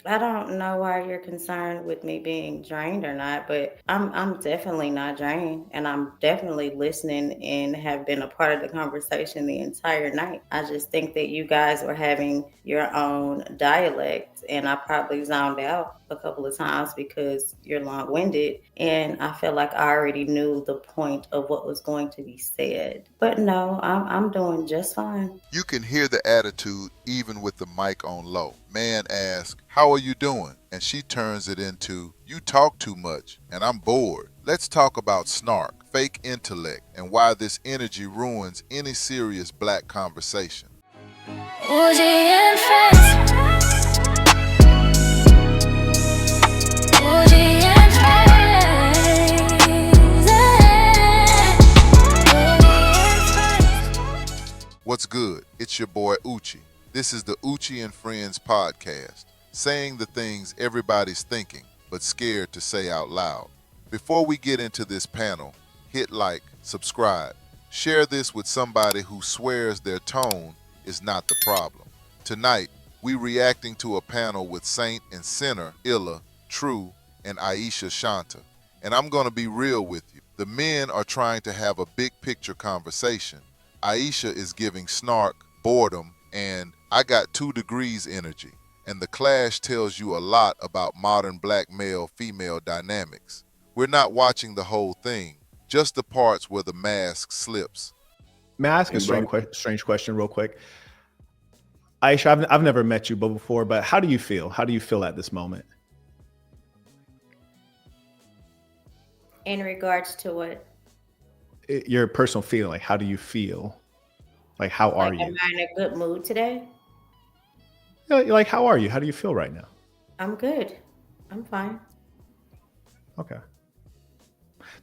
I don't know why you're concerned with me being drained or not, but I'm definitely not drained, and I'm definitely listening and have been a part of the conversation the entire night. I just think that you guys were having your own dialect, and I probably zoned out a couple of times because you're long-winded, and I feel like I already knew the point of what was going to be said. But no, I'm doing just fine. You can hear the attitude even with the mic on low. Man asks, "How are you doing?" And she turns it into, "You talk too much and I'm bored." Let's talk about snark, fake intellect, and why this energy ruins any serious black conversation. Oouchie Friends. Oouchie Friends. What's good? It's your boy Oouchie. This is the Oouchie and Friends podcast, saying the things everybody's thinking but scared to say out loud. Before we get into this panel, hit like, subscribe, share this with somebody who swears their tone is not the problem. Tonight, we reacting to a panel with Saint and Sinner, Illa, True, and Aisha Shanta. And I'm going to be real with you. The men are trying to have a big picture conversation. Aisha is giving snark, boredom, and I got 2 degrees energy. And the clash tells you a lot about modern black male-female dynamics. We're not watching the whole thing, just the parts where the mask slips. May I ask a strange question real quick? Aisha, I've never met you before, but how do you feel? How do you feel at this moment? In regards to what? Your personal feeling, how do you feel? Like, how are Like, am you? I in a good mood today? Like, how are you? How do you feel right now? I'm good. I'm fine. Okay.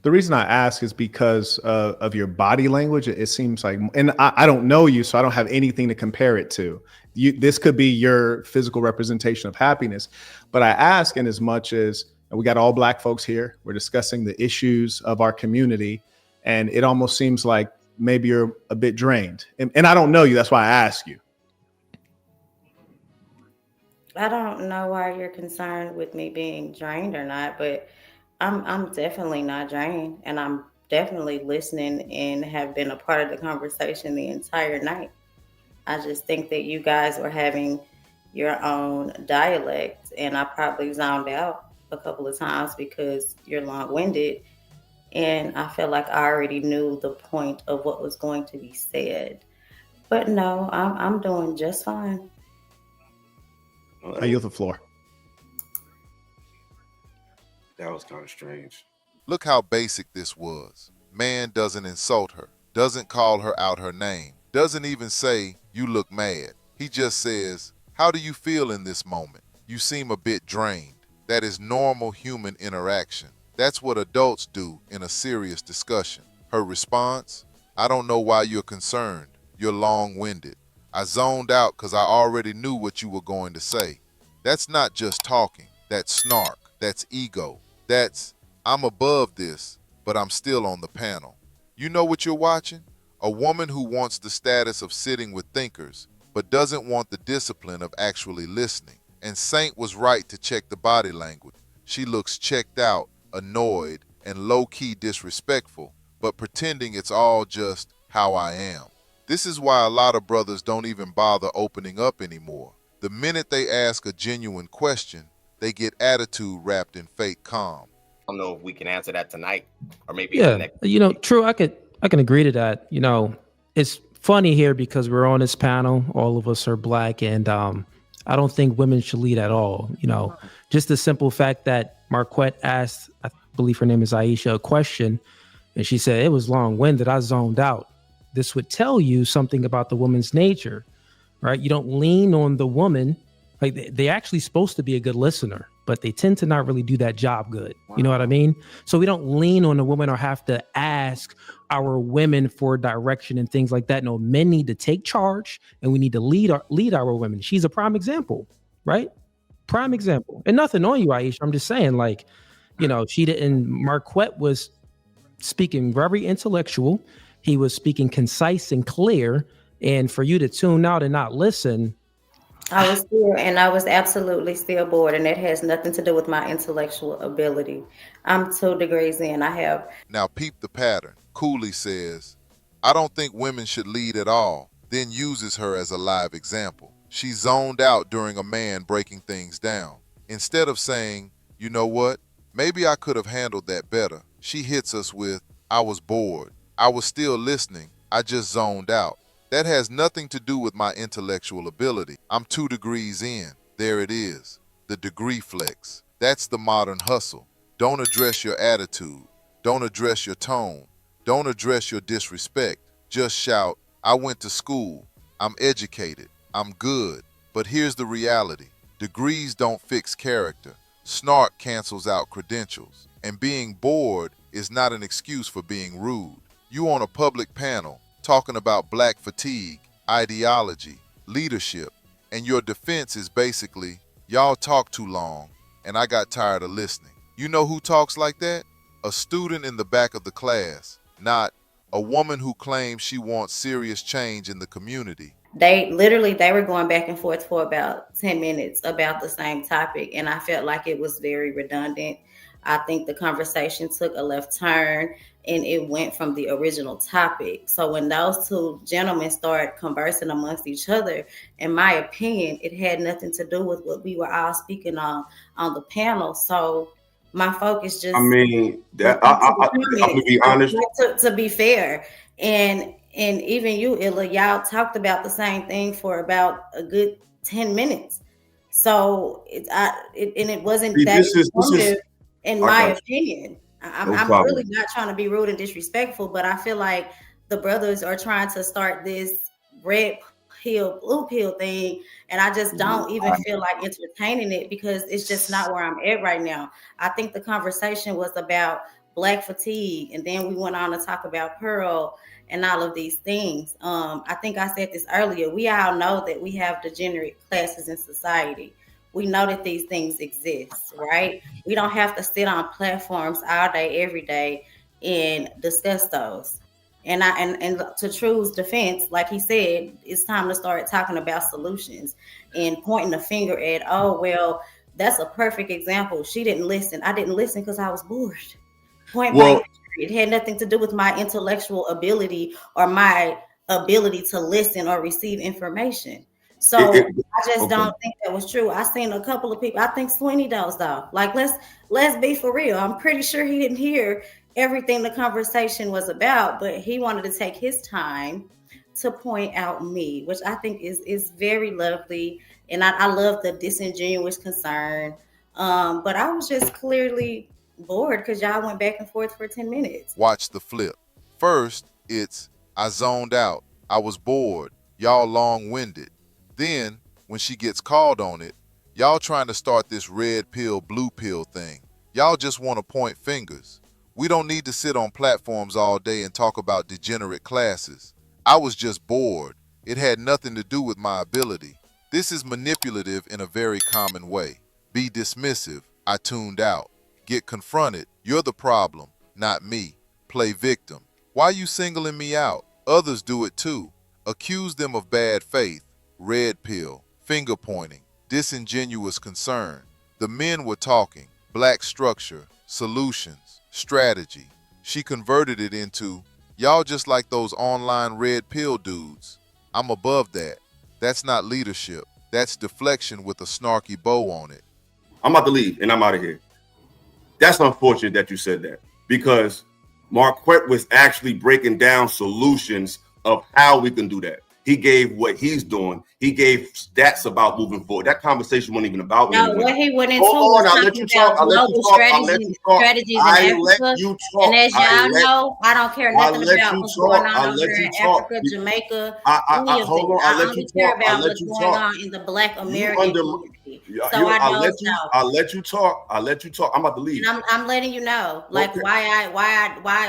The reason I ask is because of your body language. It seems like, and I don't know you, so I don't have anything to compare it to. This could be your physical representation of happiness. But I ask in as much as we got all black folks here, we're discussing the issues of our community, and it almost seems like maybe you're a bit drained. And I don't know you, that's why I ask you. I don't know why you're concerned with me being drained or not, but I'm definitely not drained, and I'm definitely listening and have been a part of the conversation the entire night. I just think that you guys were having your own dialect, and I probably zoned out a couple of times because you're long-winded, and I feel like I already knew the point of what was going to be said. But no, I'm doing just fine. I yield the floor. That was kind of strange. Look how basic this was. Man doesn't insult her, doesn't call her out her name, doesn't even say, "You look mad." He just says, "How do you feel in this moment? You seem a bit drained." That is normal human interaction. That's what adults do in a serious discussion. Her response, "I don't know why you're concerned. You're long-winded. I zoned out because I already knew what you were going to say." That's not just talking. That's snark. That's ego. That's, "I'm above this, but I'm still on the panel." You know what you're watching? A woman who wants the status of sitting with thinkers, but doesn't want the discipline of actually listening. And Saint was right to check the body language. She looks checked out, annoyed, and low-key disrespectful, but pretending it's all just how I am. This is why a lot of brothers don't even bother opening up anymore. The minute they ask a genuine question, they get attitude wrapped in fake calm. I don't know if we can answer that tonight or maybe the Yeah, next. true. I can agree to that. It's funny here because we're on this panel. All of us are black, and I don't think women should lead at all. Just the simple fact that Marquette asked, I believe her name is Aisha, a question, and she said it was long-winded. I zoned out. This would tell you something about the woman's nature, right? You don't lean on the woman. Like they're actually supposed to be a good listener, but they tend to not really do that job good. Wow. You know what I mean? So we don't lean on the woman or have to ask our women for direction and things like that. No, men need to take charge, and we need to lead our women. She's a prime example, right? Prime example. And nothing on you, Aisha. I'm just saying, she didn't. Marquette was speaking very intellectual. He was speaking concise and clear. And for you to tune out and not listen, I was absolutely still bored, and that has nothing to do with my intellectual ability. I'm 2 degrees in. I have Now peep the pattern. Cooley says, I don't think women should lead at all, then uses her as a live example. She zoned out during a man breaking things down. Instead of saying, you know what, maybe I could have handled that better, she hits us with, I was bored. I was still listening. I just zoned out. That has nothing to do with my intellectual ability. I'm 2 degrees in. There it is. The degree flex. That's the modern hustle. Don't address your attitude. Don't address your tone. Don't address your disrespect. Just shout, I went to school. I'm educated. I'm good. But here's the reality. Degrees don't fix character. Snark cancels out credentials. And being bored is not an excuse for being rude. You on a public panel talking about black fatigue, ideology, leadership, and your defense is basically, y'all talk too long, and I got tired of listening. You know who talks like that? A student in the back of the class, not a woman who claims she wants serious change in the community. they were going back and forth for about 10 minutes about the same topic, and I felt like it was very redundant. I think the conversation took a left turn and it went from the original topic. So when those two gentlemen started conversing amongst each other, in my opinion, it had nothing to do with what we were all speaking on the panel. So my focus I just mean, went that into the I'm gonna comments, be honest. to be fair. And even you, Illa, y'all talked about the same thing for about a good 10 minutes. So and it wasn't See, that this is. informative, in I my got you. opinion. No I'm really problem. not trying to be rude and disrespectful, but I feel like the brothers are trying to start this red pill, blue pill thing, and I just don't even feel like entertaining it because it's just not where I'm at right now. I think the conversation was about black fatigue, and then we went on to talk about Pearl and all of these things. I think I said this earlier. We all know that we have degenerate classes in society. We know that these things exist, right? We don't have to sit on platforms all day, every day, and discuss those. And to True's defense, like he said, it's time to start talking about solutions and pointing the finger at, oh well, that's a perfect example. She didn't listen. I didn't listen because I was bored. Point blank. Well, It had nothing to do with my intellectual ability or my ability to listen or receive information. it, So it I just okay. don't think that was true. I seen a couple of people. I think Sweeney does though. Like let's be for real. I'm pretty sure he didn't hear everything the conversation was about, but he wanted to take his time to point out me, which I think is very lovely, and I love the disingenuous concern. But I was just clearly bored because y'all went back and forth for 10 minutes. Watch the flip. First, it's I zoned out. I was bored. Y'all long winded. Then, when she gets called on it, y'all trying to start this red pill, blue pill thing. Y'all just want to point fingers. We don't need to sit on platforms all day and talk about degenerate classes. I was just bored. It had nothing to do with my ability. This is manipulative in a very common way. Be dismissive. I tuned out. Get confronted. You're the problem, not me. Play victim. Why you singling me out? Others do it too. Accuse them of bad faith, red pill, finger pointing, disingenuous concern. The men were talking, black structure, solutions, strategy. She converted it into, y'all just like those online red pill dudes. I'm above that. That's not leadership. That's deflection with a snarky bow on it. I'm about to leave and I'm out of here. That's unfortunate that you said that because Marquette was actually breaking down solutions of how we can do that. He gave what he's doing. He gave stats about moving forward. That conversation wasn't even about No, anything. what he went into Hold was on, I'll let talking you talk. about I'll let you global talk. I'll let you talk. strategies in I let Africa. you And talk. as y'all know, I don't care I nothing let about you what's going talk. on I over let there you in talk. Africa, Jamaica, I any of hold this. on. I'll I let you only care talk. I'll about let what's you going talk. on in the Black You American under community. So I I'll knows let you. though. I'll let you talk. I'll let you talk. I'm about to leave. And I'm letting you know, like Okay. why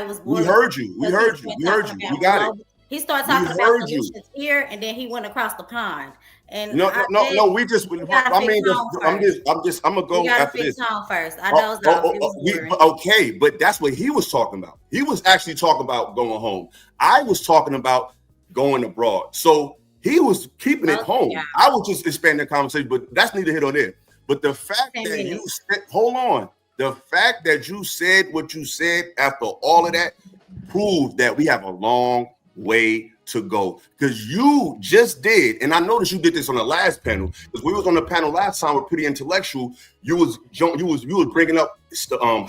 it was We boring heard you. We because he heard you. started We heard talking you. We about got it. global. He started We talking about heard you. solutions here, and then he went across the pond. And No, I no, no, said, no. We just. we gotta I fix mean, home first. I'm gonna We go gotta after fix this. home first. I dozed off. It was boring. Okay, but that's what he was talking about. He was actually talking about going home. I was talking about going abroad. So He was keeping it Okay, home. yeah. I was just expanding the conversation, but that's neither here nor there. But the fact 10 that you minutes. said, hold on, the fact that you said what you said after all of that proves that we have a long way to go. Because you just did, and I noticed you did this on the last panel. Because we was on the panel last time with Pretty Intellectual. You was bringing up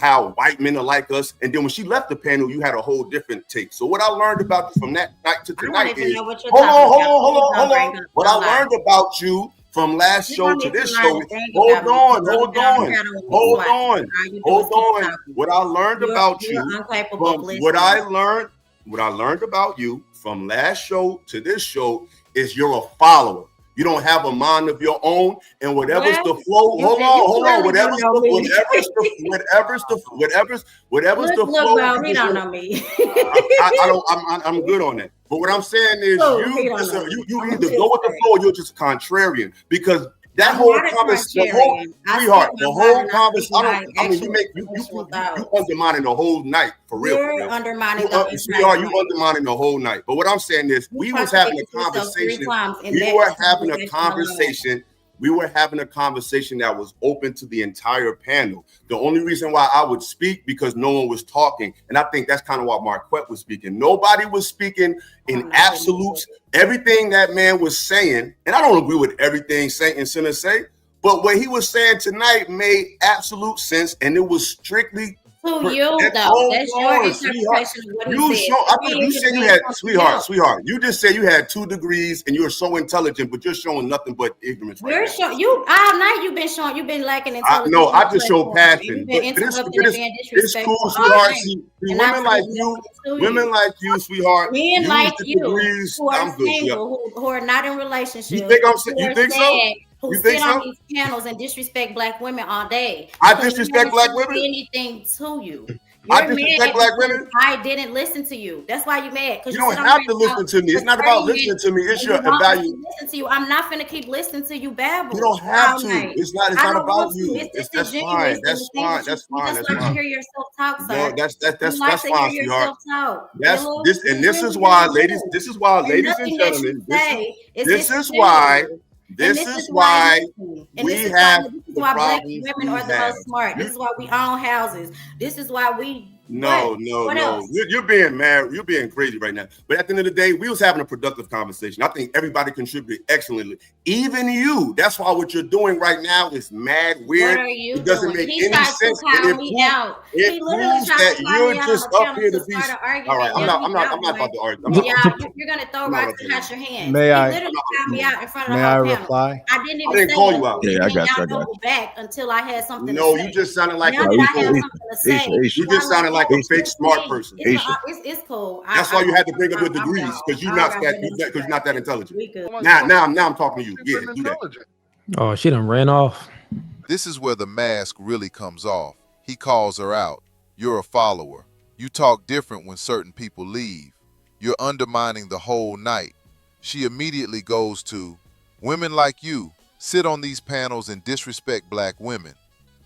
how white men are like us, and then when she left the panel, you had a whole different take. So what I learned about you from that night to I don't tonight even is, know what you're hold talking on, about. Please don't hold bring on. up What no I lies. learned about you from last You show don't to need to this learn show a is, thing hold about me. on, You hold sit on the on, panel with me hold twice. on, All you do hold is keep on. talking. What I learned about You're you incapable from of listening. what I learned about you from last show to this show is you're a follower. You don't have a mind of your own, and whatever's Well, the flow. you Hold on. clearly Whatever's don't know the me. whatever's the Look, flow. bro, You he just don't know me. I don't. I'm good on that. But what I'm saying is, Oh, he you don't just know me. you I'm either just go with the saying. flow, or you're just contrarian. Because that I'm whole not a conversation, the whole contrarian. I sweetheart, speak the my mind whole and I speak conversation. my I mean, actual you intellectual thoughts. undermining the whole night for real. You're undermining the entire Sweetheart, you night. undermining the whole night. But what I'm saying is, You we was having contradicted a yourself 3 conversation. times in We that were having a conversation alone. conversation. We were having a conversation that was open to the entire panel. The only reason why I would speak because no one was talking, and I think that's kind of why Marquette was speaking. Nobody was speaking in absolutes. Everything that man was saying, and I don't agree with everything Saint and Sinner say, but what he was saying tonight made absolute sense, and it was strictly to you, though. That's your sweetheart. interpretation of what You he said. show. I To me, think it you just said you means had something else. sweetheart. You just said you had 2 degrees and you're so intelligent, but you're showing nothing but ignorance right You're now. showing you all night. You've been lacking intelligence. No, I on just show platform, and passion. you've But been it's interrupting and being it's disrespectful cool, all sweetheart. night. See, And I women said like nothing you, to women you. like you, sweetheart, Men use like the you degrees. who are I'm good, sweetheart. single, who are not in You relationships, think who you are think so? sad, who You think sit on so? these panels and disrespect black women all day. I Because you disrespect never black said women. anything to you. I You're disrespect mad black because women. I didn't listen to you. That's why you're mad. Because You you sit don't on here have to and talk listen to me. for It's not 30 about listening minutes to me. It's and your you want me value. to listen to you. I'm not finna keep listening to you babble You don't have all to. night. It's not I not don't about want to. you. It's That's disingenuous fine. in the That's things fine. that you That's fine. just That's like to fine. hear yourself talk, No, sir. You like that's to hear fine, sweetheart. yourself talk. You This is really, why, really ladies. do. This is why, And ladies and nothing that you gentlemen. say is This is why. disingenuous. And This is why we have this is the why black problems women we are the have. most smart. This is why we own houses. This is why we No. what else? You're being mad. You're being crazy right now. But at the end of the day, we was having a productive conversation. I think everybody contributed excellently. Even you. That's why what you're doing right now is mad weird. What are you It doesn't doing? make He any tried sense. to And call me out. it He literally proves tried that to call you're me out on just the up panel here to to be. start an All argument. right, I'm Now not. we I'm not. I'm not outgoing. about to argue. And you're gonna throw I'm not rocks about to and argue. out your hands. May He I literally called me out in front of may the I whole panel. reply? I didn't I even didn't say call you nothing, out. Yeah, I and then got you. I y'all got double back until I had something to No, say. you just sounded like Now a that I have you. people. something to say, You just sounded like a fake smart person. It's cool. That's why you had to bring up your I'm degrees gone. because I don't got you're not that intelligent. We good. Now I'm talking to you. Yeah, do that. Oh, she done ran off. This is where the mask really comes off. He calls her out. You're a follower. You talk different when certain people leave. You're undermining the whole night. She immediately goes to, women like you sit on these panels and disrespect black women.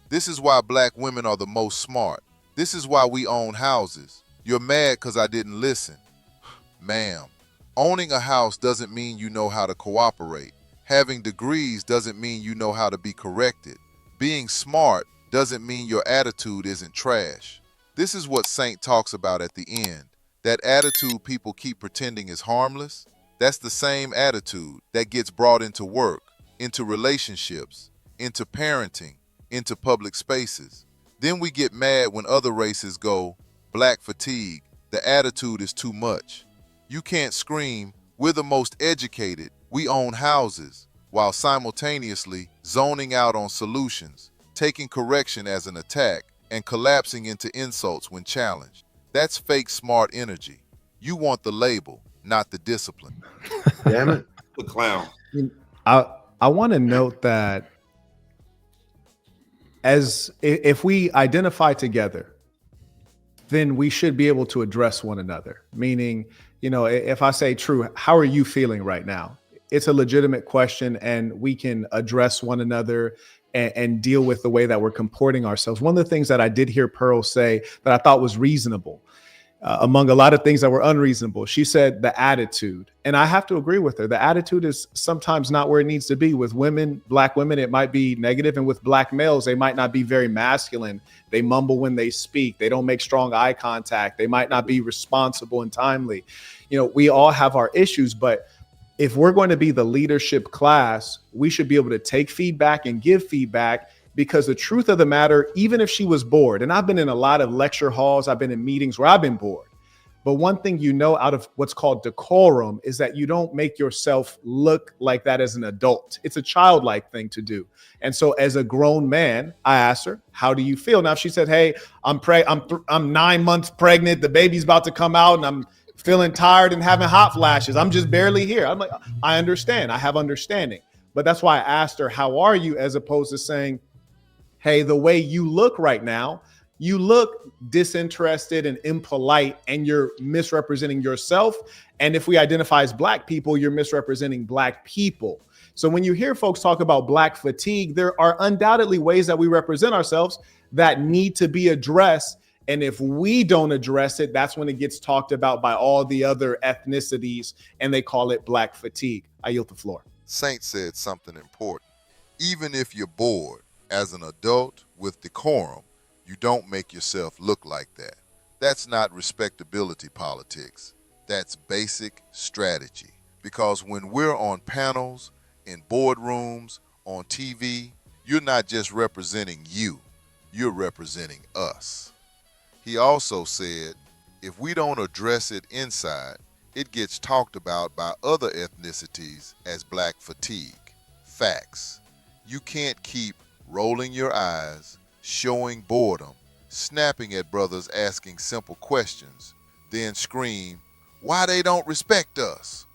This is why black women are the most smart. This is why we own houses. You're mad because I didn't listen. Ma'am, owning a house doesn't mean you know how to cooperate. Having degrees doesn't mean you know how to be corrected. Being smart doesn't mean your attitude isn't trash. This is what Saint talks about at the end. That attitude people keep pretending is harmless, that's the same attitude that gets brought into work, into relationships, into parenting, into public spaces. Then we get mad when other races go, black fatigue, the attitude is too much. You can't scream, we're the most educated, we own houses, while simultaneously zoning out on solutions, taking correction as an attack, and collapsing into insults when challenged. That's fake smart energy. You want the label, not the discipline. Damn it. The clown. I want to note that if we identify together, then we should be able to address one another. Meaning, if I say, True, how are you feeling right now? It's a legitimate question, and we can address one another and deal with the way that we're comporting ourselves. One of the things that I did hear Pearl say that I thought was reasonable among a lot of things that were unreasonable. She said the attitude. And I have to agree with her. The attitude is sometimes not where it needs to be. With women, black women, it might be negative. And with black males, they might not be very masculine. They mumble when they speak. They don't make strong eye contact. They might not be responsible and timely. You know, we all have our issues, but if we're going to be the leadership class, we should be able to take feedback and give feedback, because the truth of the matter, even if she was bored, and I've been in a lot of lecture halls, I've been in meetings where I've been bored. But one thing you know out of what's called decorum is that you don't make yourself look like that as an adult. It's a childlike thing to do. And so as a grown man, I asked her, how do you feel? Now, if she said, hey, I'm 9 months pregnant, the baby's about to come out, and I'm feeling tired and having hot flashes, I'm just barely here. I'm like, I understand. I have understanding. But that's why I asked her, how are you? As opposed to saying, hey, the way you look right now, you look disinterested and impolite, and you're misrepresenting yourself. And if we identify as black people, you're misrepresenting black people. So when you hear folks talk about black fatigue, there are undoubtedly ways that we represent ourselves that need to be addressed. And if we don't address it, that's when it gets talked about by all the other ethnicities, and they call it black fatigue. I yield the floor. Saint said something important. Even if you're bored, as an adult with decorum, you don't make yourself look like that. That's not respectability politics. That's basic strategy. Because when we're on panels, in boardrooms, on TV, you're not just representing you, you're representing us. He also said, if we don't address it inside, it gets talked about by other ethnicities as black fatigue. Facts. You can't keep rolling your eyes, showing boredom, snapping at brothers asking simple questions, then scream, why they don't respect us?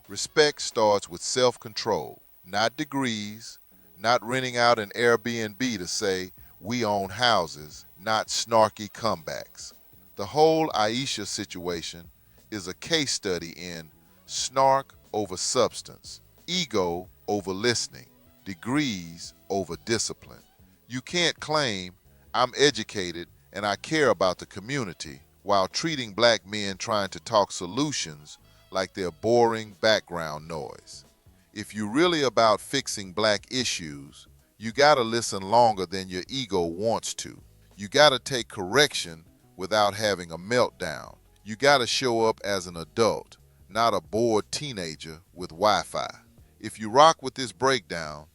Respect starts with self-control, not degrees, not renting out an Airbnb to say we own houses, not snarky comebacks. The whole Aisha situation is a case study in snark over substance, ego over listening, degrees over discipline. You can't claim I'm educated and I care about the community while treating black men trying to talk solutions like they're boring background noise. If you're really about fixing black issues, you gotta listen longer than your ego wants to. You gotta take correction without having a meltdown. You gotta show up as an adult, not a bored teenager with Wi-Fi. If you rock with this breakdown,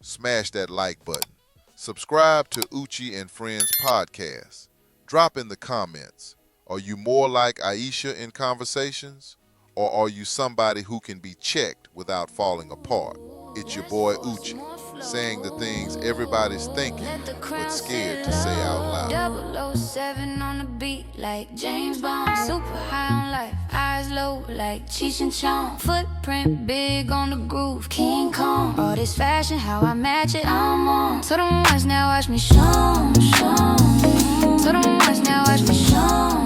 smash that like button. Subscribe to Oouchie and Friends podcast. Drop in the comments. Are you more like Aisha in conversations? Or are you somebody who can be checked without falling apart? It's your boy Oouchie, saying the things everybody's thinking but scared to say out loud. 007 on the beat like James Bond. Super high on life, eyes low like Cheech and Chong. Footprint big on the groove, King Kong. All this fashion, how I match it, I'm on. So don't watch now, watch me show. So don't watch now, watch me show.